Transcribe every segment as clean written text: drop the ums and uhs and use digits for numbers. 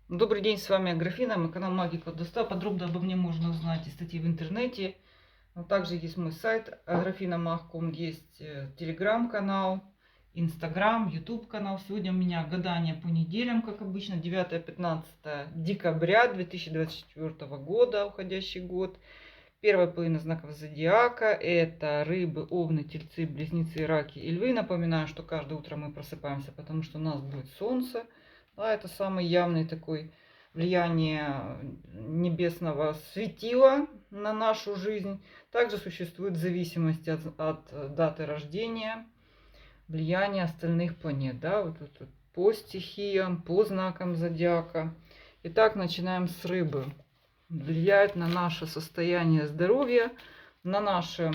Добрый день, с вами Аграфена, мой канал Магия Колдовства. Подробно обо мне можно узнать из статьи в интернете. Также есть мой сайт agrafenamag.com, есть телеграм-канал, инстаграм, ютуб канал. Сегодня у меня гадание по неделям, как обычно, 9-15 декабря 2024 года, уходящий год. Первая половина знаков зодиака — это рыбы, овны, тельцы, близнецы, раки и львы. Напоминаю, что каждое утро мы просыпаемся, потому что у нас будет солнце. Да, это самый явный такой влияние небесного светила на нашу жизнь. Также существует зависимость от даты рождения, влияние остальных планет. Да, вот по стихиям, по знакам зодиака. Итак, начинаем с рыбы. Влияет на наше состояние здоровья, на наше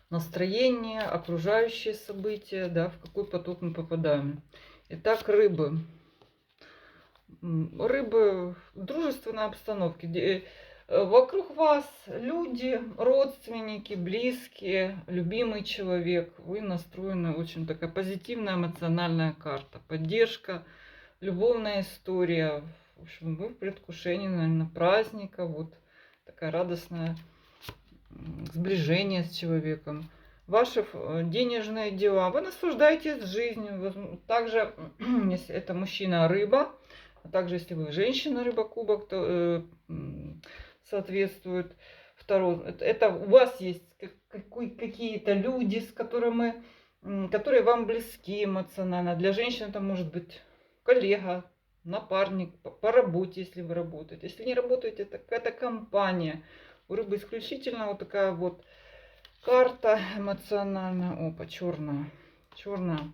настроение, окружающие события, да, в какой поток мы попадаем. Итак, рыбы. Рыбы в дружественной обстановке. Вокруг вас люди, родственники, близкие, любимый человек. Вы настроены, очень такая позитивная эмоциональная карта. Поддержка, любовная история. В общем, вы в предвкушении, наверное, праздника. Вот такая радостная сближение с человеком. Ваши денежные дела. Вы наслаждаетесь жизнью. Также, если это мужчина, рыба. А также, если вы женщина, рыба, кубок, то соответствует второй. Это у вас есть какие-то люди, которые вам близки эмоционально. Для женщин это может быть коллега, напарник, по работе, если вы работаете. Если не работаете, это какая-то компания. У рыбы исключительно вот такая вот карта эмоциональная. Опа, черная. Черная.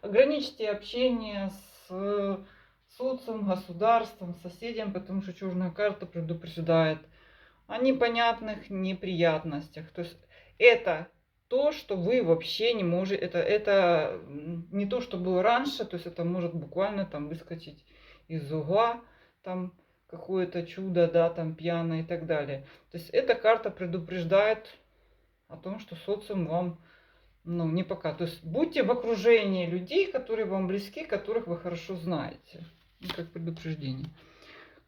Ограничьте общение с социумом, государством, соседям, потому что черная карта предупреждает о непонятных неприятностях. То есть это то, что вы вообще не можете, это не то, что было раньше, то есть это может буквально там выскочить из угла, там какое-то чудо, да, там пьяное и так далее. То есть эта карта предупреждает о том, что социум вам, не пока. То есть будьте в окружении людей, которые вам близки, которых вы хорошо знаете. Как предупреждение.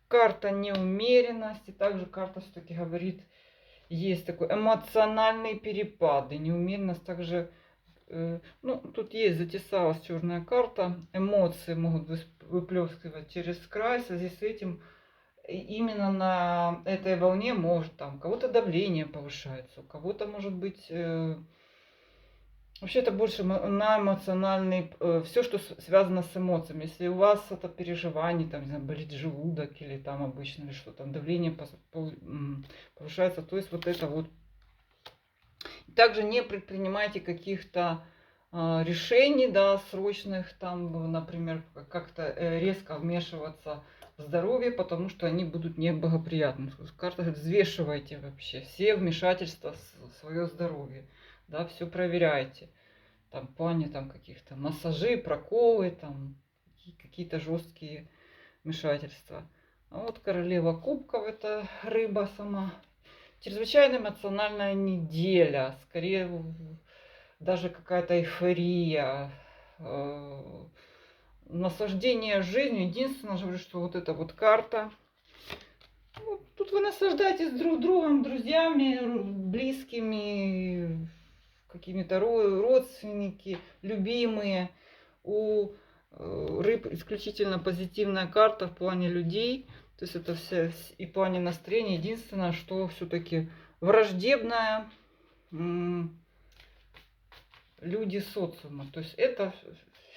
Карта неумеренности. Также карта все-таки говорит, есть такой эмоциональные перепады. Неумеренность также, тут есть, затесалась черная карта. Эмоции могут выплескивать через край. В связи с этим именно на этой волне может там у кого-то давление повышается, у кого-то может быть вообще это больше на эмоциональный, все, что связано с эмоциями. Если у вас это переживание, там, не знаю, болит желудок или там обычно, или что там, давление повышается, то есть вот это вот. Также не предпринимайте каких-то решений, да, срочных, там, например, как-то резко вмешиваться в здоровье, потому что они будут неблагоприятны. Карта говорит, взвешивайте вообще все вмешательства в свое здоровье, да, все проверяйте. Там, в плане там каких-то массажи, проколы, там, какие-то жесткие вмешательства. А вот королева кубков, это рыба сама. Чрезвычайно эмоциональная неделя, скорее даже какая-то эйфория, наслаждение жизнью. Единственное, же, что вот эта вот карта. Тут вы наслаждаетесь друг другом, друзьями, близкими, какими-то родственники, любимые. У рыб исключительно позитивная карта в плане людей. То есть это все и в плане настроения. Единственное, что все-таки враждебная люди социума. То есть это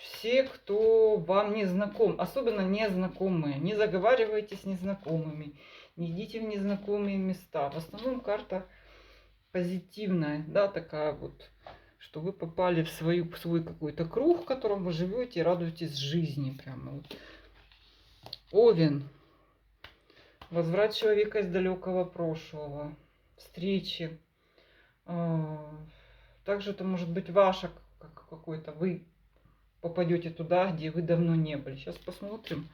все, кто вам не знаком, особенно незнакомые. Не заговаривайте с незнакомыми, не идите в незнакомые места. В основном карта позитивная, да, такая вот, что вы попали в свой какой-то круг, в котором вы живете и радуетесь жизни. Прямо вот. Овен. Возврат человека из далекого прошлого. Встречи. Также это может быть ваше какой-то, вы попадете туда, где вы давно не были. Сейчас посмотрим.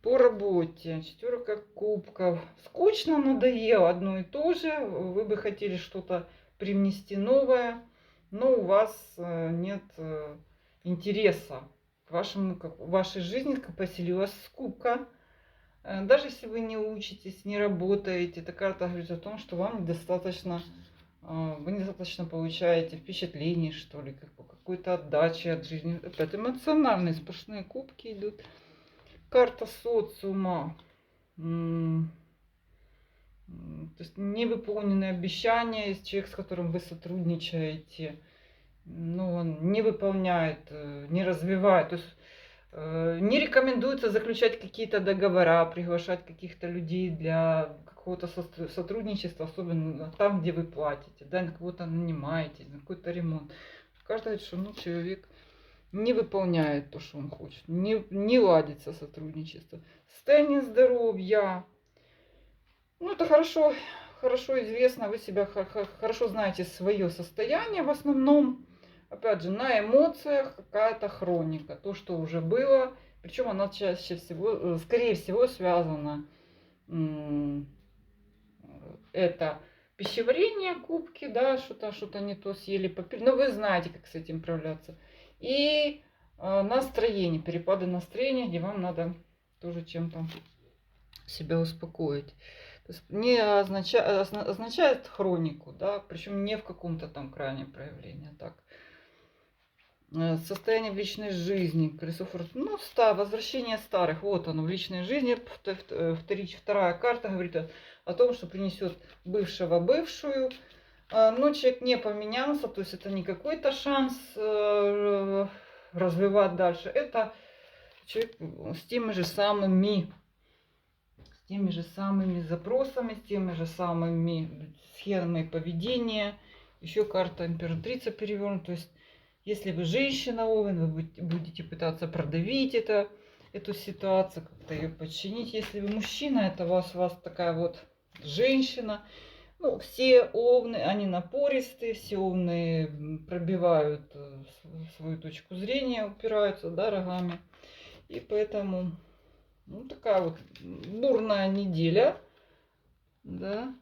По работе. Четверка кубков. Скучно, надоело одно и то же. Вы бы хотели что-то привнести новое, но у вас нет интереса в вашей жизни поселилась скука. Даже если вы не учитесь, не работаете, эта карта говорит о том, что вам недостаточно, вы недостаточно получаете впечатлений, что ли, какой-то отдачи от жизни. Опять эмоциональные сплошные кубки идут. Карта социума. То есть невыполненные обещания, есть человек, с которым вы сотрудничаете, ну, он не выполняет, не развивает. То есть не рекомендуется заключать какие-то договора, приглашать каких-то людей для какого-то сотрудничества, особенно там, где вы платите, да, на кого-то нанимаете, на какой-то ремонт. Кажется, что ну, человек не выполняет то, что он хочет, не ладится сотрудничество. Состояние здоровья. Ну, это хорошо известно, вы себя хорошо знаете свое состояние в основном. Опять же, на эмоциях какая-то хроника, то, что уже было. Причем она чаще всего, скорее всего, связана. Это пищеварение, кубки, да, что-то не то съели, попили. Но вы знаете, как с этим справляться. И настроение, перепады настроения, где вам надо тоже чем-то себя успокоить. То есть не означает хронику, да, причем не в каком-то там крайнем проявлении, так. Состояние в личной жизни, колесо фортуны, ну, возвращение старых, вот оно в личной жизни. Вторая карта говорит о том, что принесет бывшего бывшую. Но человек не поменялся, то есть это не какой-то шанс развивать дальше, это человек с теми же самыми запросами, с теми же самыми схемами поведения. Еще карта императрица перевернута. То есть, если вы женщина, Овен, вы будете пытаться продавить эту ситуацию, как-то ее подчинить. Если вы мужчина, это у вас такая вот женщина. Ну, все овны, они напористые, все овны пробивают свою точку зрения, упираются, да, рогами. И поэтому... Ну, такая вот бурная неделя, да,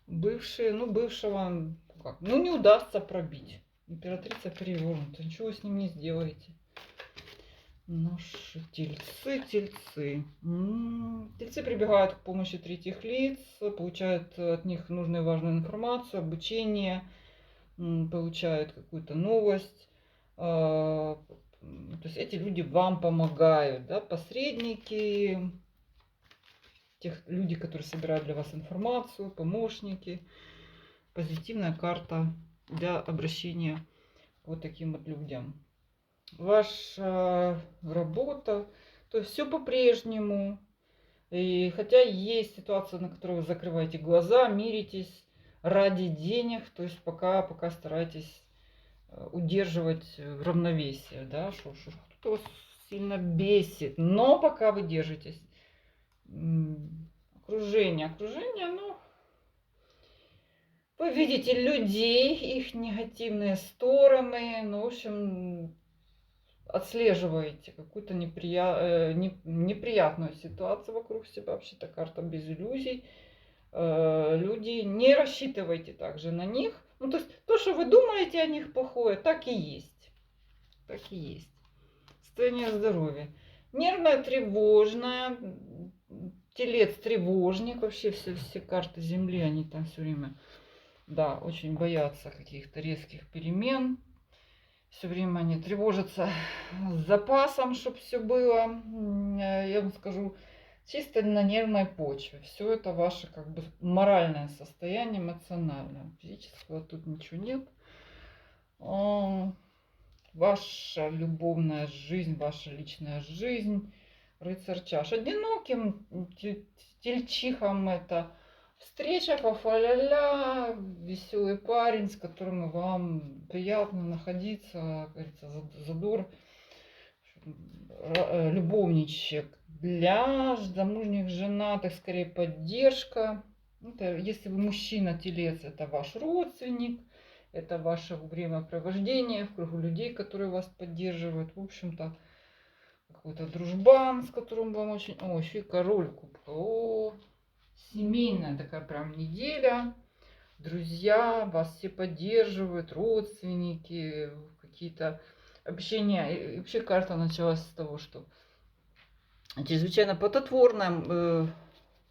бывшего, как, ну, не удастся пробить. Императрица перевернута, ничего с ним не сделаете. Наши тельцы. Тельцы прибегают к помощи третьих лиц, получают от них нужную и важную информацию, обучение, получают какую-то новость. То есть эти люди вам помогают, да, посредники, люди, которые собирают для вас информацию, помощники. Позитивная карта для обращения к вот таким вот людям. Ваша работа, то есть все по-прежнему. И хотя есть ситуация, на которую вы закрываете глаза, миритесь ради денег, то есть пока старайтесь удерживать равновесие, да, что кто-то вас сильно бесит, но пока вы держитесь. Окружение, ну, вы видите людей, их негативные стороны, ну, в общем, отслеживаете какую-то неприятную ситуацию вокруг себя, вообще-то карта без иллюзий. Люди, не рассчитывайте также на них. Ну, то есть, то, что вы думаете о них плохое, так и есть. Так и есть. Состояние здоровья. Нервная, тревожная. Телец тревожник. Вообще все карты Земли, они там все время, да, очень боятся каких-то резких перемен. Все время они тревожатся с запасом, чтобы все было. Я вам скажу, чисто на нервной почве. Все это ваше как бы моральное состояние, эмоциональное. Физического тут ничего нет. Ваша любовная жизнь, ваша личная жизнь. Рыцарь чаш. Одиноким тельчихам это встреча, фа-фа-ля-ля, веселый парень, с которым вам приятно находиться, как говорится, задор, любовничек. Для замужних женатых скорее поддержка. Это, если вы мужчина, телец, это ваш родственник, это ваше времяпровождение в кругу людей, которые вас поддерживают. В общем-то, какой-то дружбан, с которым вам очень... О, еще и король кубка. О, семейная такая прям неделя. Друзья, вас все поддерживают, родственники, какие-то общение. И вообще карта началась с того, что чрезвычайно плодотворное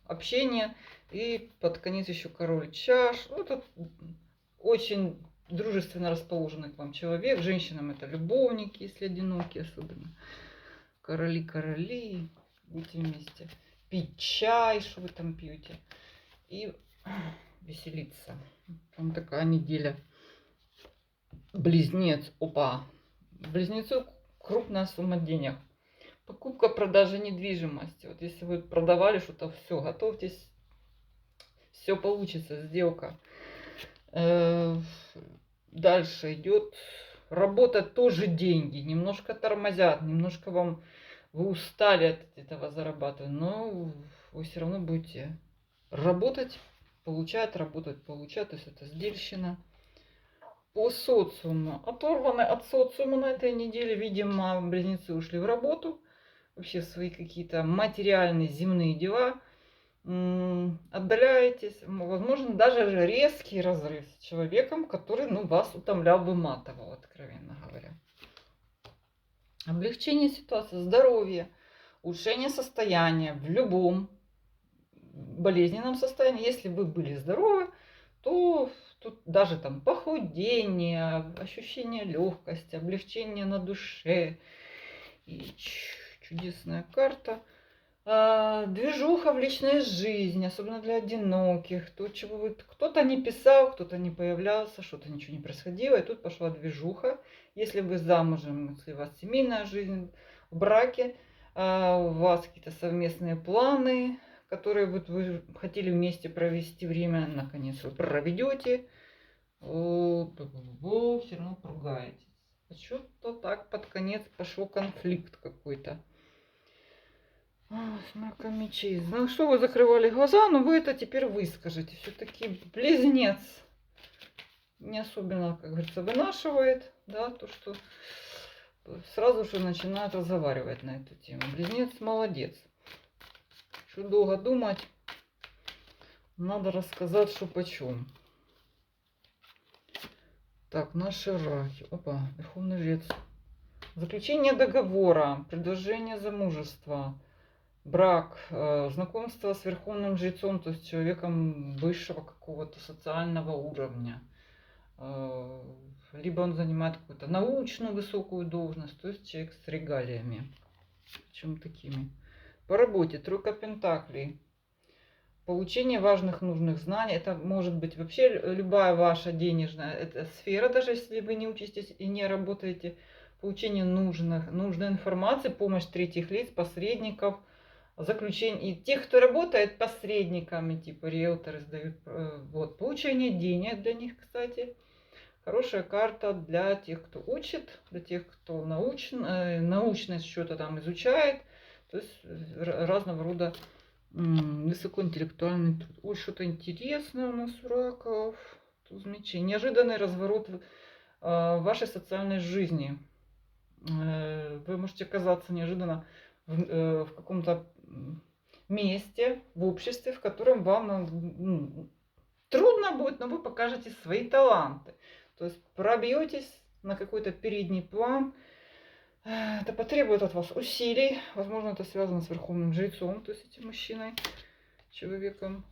общение. И под конец еще король чаш. Ну, это очень дружественно расположенный к вам человек. Женщинам это любовники, если одинокие особенно. Короли, будьте вместе. Пить чай, что вы там пьете. И веселиться. Там такая неделя. Близнец. Опа. Близнецу крупная сумма денег. Покупка, продажа недвижимости. Вот если вы продавали что-то, все, готовьтесь. Все получится, сделка. Дальше идет работа, тоже деньги. Немножко тормозят, немножко вы устали от этого зарабатывать. Но вы все равно будете работать, получать, работать, получать. То есть это сдельщина. По социуму. Оторваны от социума на этой неделе. Видимо, близнецы ушли в работу. Вообще в свои какие-то материальные земные дела. Отдаляетесь. Возможно, даже резкий разрыв с человеком, который вас утомлял, выматывал, откровенно говоря. Облегчение ситуации, здоровье, улучшение состояния в любом болезненном состоянии. Если вы были здоровы, то тут даже там похудение, ощущение легкости, облегчение на душе. И чудесная карта. Движуха в личной жизни, особенно для одиноких. То, чего кто-то не писал, кто-то не появлялся, что-то ничего не происходило. И тут пошла движуха. Если вы замужем, если у вас семейная жизнь, в браке, у вас какие-то совместные планы, которые вы хотели вместе провести время, наконец вы проведете, все равно поругаетесь. Что-то так под конец пошел конфликт какой-то. Смарка мечей. Ну что вы закрывали глаза, но вы это теперь выскажете. Все-таки близнец не особенно, как говорится, вынашивает, да, то, что сразу же начинает разговаривать на эту тему. Близнец молодец. Что долго думать, надо рассказать, что почем. Так, наши раки. Опа, Верховный жрец. Заключение договора, предложение замужества. Брак, знакомство с верховным жрецом, то есть человеком высшего какого-то социального уровня. Либо он занимает какую-то научную высокую должность, то есть человек с регалиями. Причем такими. По работе, тройка пентаклей. Получение важных нужных знаний. Это может быть вообще любая ваша денежная сфера, даже если вы не учитесь и не работаете. Получение нужной информации, помощь третьих лиц, посредников, заключение. И тех, кто работает посредниками, типа риэлторы сдают, вот, получение денег для них, кстати. Хорошая карта для тех, кто учит, для тех, кто научность что-то там изучает. То есть разного рода высокоинтеллектуальный труд. Ой, что-то интересное у нас у раков. Туз мечей. Неожиданный разворот в вашей социальной жизни. Вы можете оказаться неожиданно в каком-то месте, в обществе, в котором вам трудно будет, но вы покажете свои таланты. То есть пробьетесь на какой-то передний план. Это потребует от вас усилий. Возможно, это связано с верховным жрецом, то есть этим мужчиной, человеком.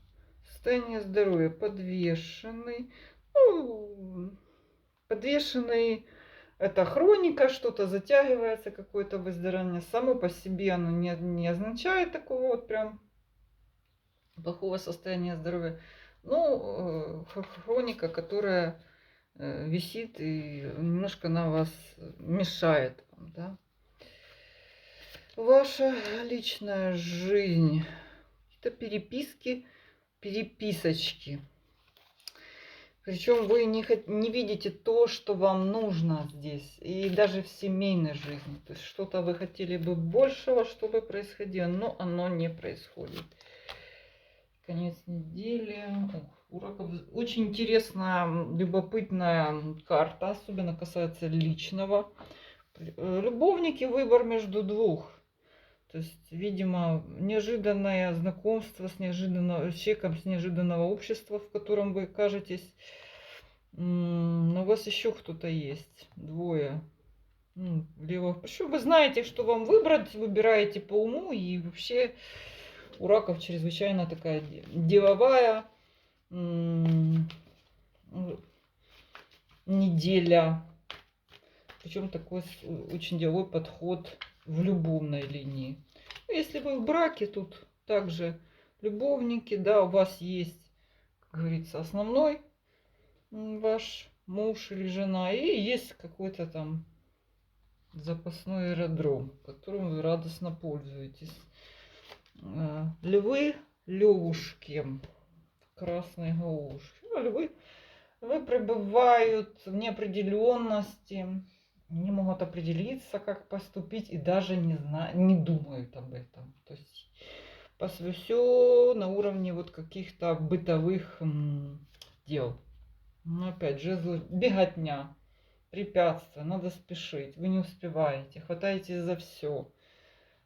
Состояние здоровья подвешенный. Подвешенный. Это хроника, что-то затягивается, какое-то выздоровление. Само по себе оно не означает такого вот прям плохого состояния здоровья. Ну, хроника, которая висит и немножко на вас мешает. Да? Ваша личная жизнь. Это переписки, переписочки. Причем вы не видите то, что вам нужно здесь. И даже в семейной жизни. То есть что-то вы хотели бы большего, чтобы происходило, но оно не происходит. Конец недели. У раков очень интересная, любопытная карта. Особенно касается личного. Любовники, выбор между двух. То есть, видимо, неожиданное знакомство с человеком с неожиданного общества, в котором вы кажетесь. Но у вас еще кто-то есть. Двое. Левого. Причем вы знаете, что вам выбрать, выбираете по уму. И вообще у раков чрезвычайно такая деловая неделя. Причем такой очень деловой подход в любовной линии. Если вы в браке, тут также любовники, да, у вас есть, как говорится, основной ваш муж или жена, и есть какой-то там запасной аэродром, которым вы радостно пользуетесь. Львы, левушки, красные головушки. Львы пребывают в неопределенности, не могут определиться, как поступить, и даже не думают об этом. То есть все на уровне вот каких-то бытовых дел. Но опять же, беготня, препятствия, надо спешить, вы не успеваете, хватаетесь за все.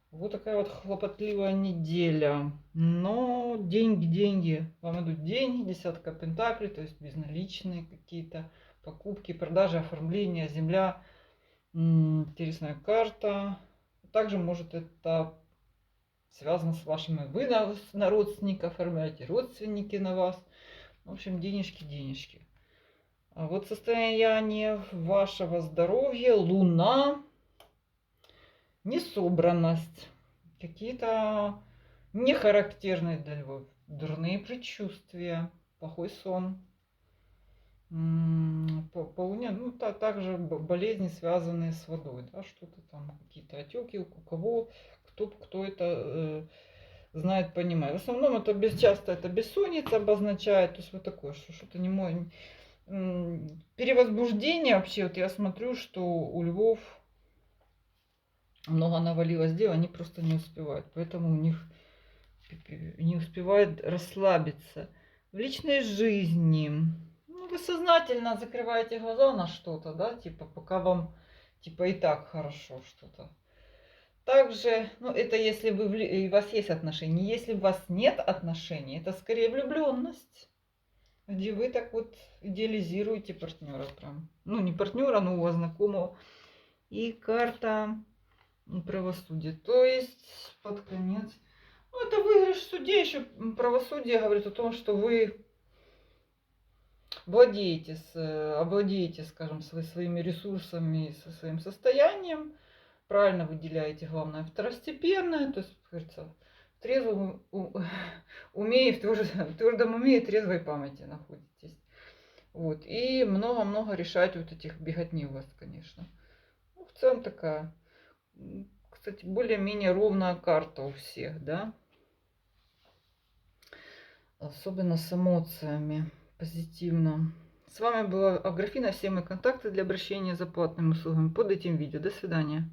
Вот такая вот хлопотливая неделя. Но деньги. Вам идут деньги, десятка пентаклей, то есть безналичные какие-то покупки, продажи, оформления, земля. Интересная карта. Также может это связано с вашими, вы на родственников оформляете, родственники на вас. В общем, денежки. А вот состояние вашего здоровья, Луна, несобранность, какие-то нехарактерные для львов, дурные предчувствия, плохой сон. По Луне, также болезни, связанные с водой, да, что-то там, какие-то отеки, у кого, кто это знает, понимает. В основном это часто это бессонница обозначает, то есть вот такое, что-то не мой перевозбуждение вообще. Вот я смотрю, что у львов много навалилось дел, они просто не успевают, поэтому у них не успевают расслабиться. В личной жизни, вы сознательно закрываете глаза на что-то, да, типа пока вам типа и так хорошо что-то. Также, это если у вас есть отношения. Если у вас нет отношений, это скорее влюбленность, где вы так вот идеализируете партнера прям. Не партнера, но у вас знакомого. И карта правосудия. То есть под конец. Это выигрыш в суде. Еще правосудие говорит о том, что вы овладеете, скажем, своими ресурсами, со своим состоянием. Правильно выделяете главное второстепенное, то есть, как говорится, в трезвом уме и в твердом уме и трезвой памяти находитесь. Вот. И много-много решать вот этих беготни у вас, конечно. В целом такая, кстати, более-менее ровная карта у всех, да. Особенно с эмоциями, позитивно. С вами была Авграфина. Все мои контакты для обращения за платными услугами под этим видео. До свидания.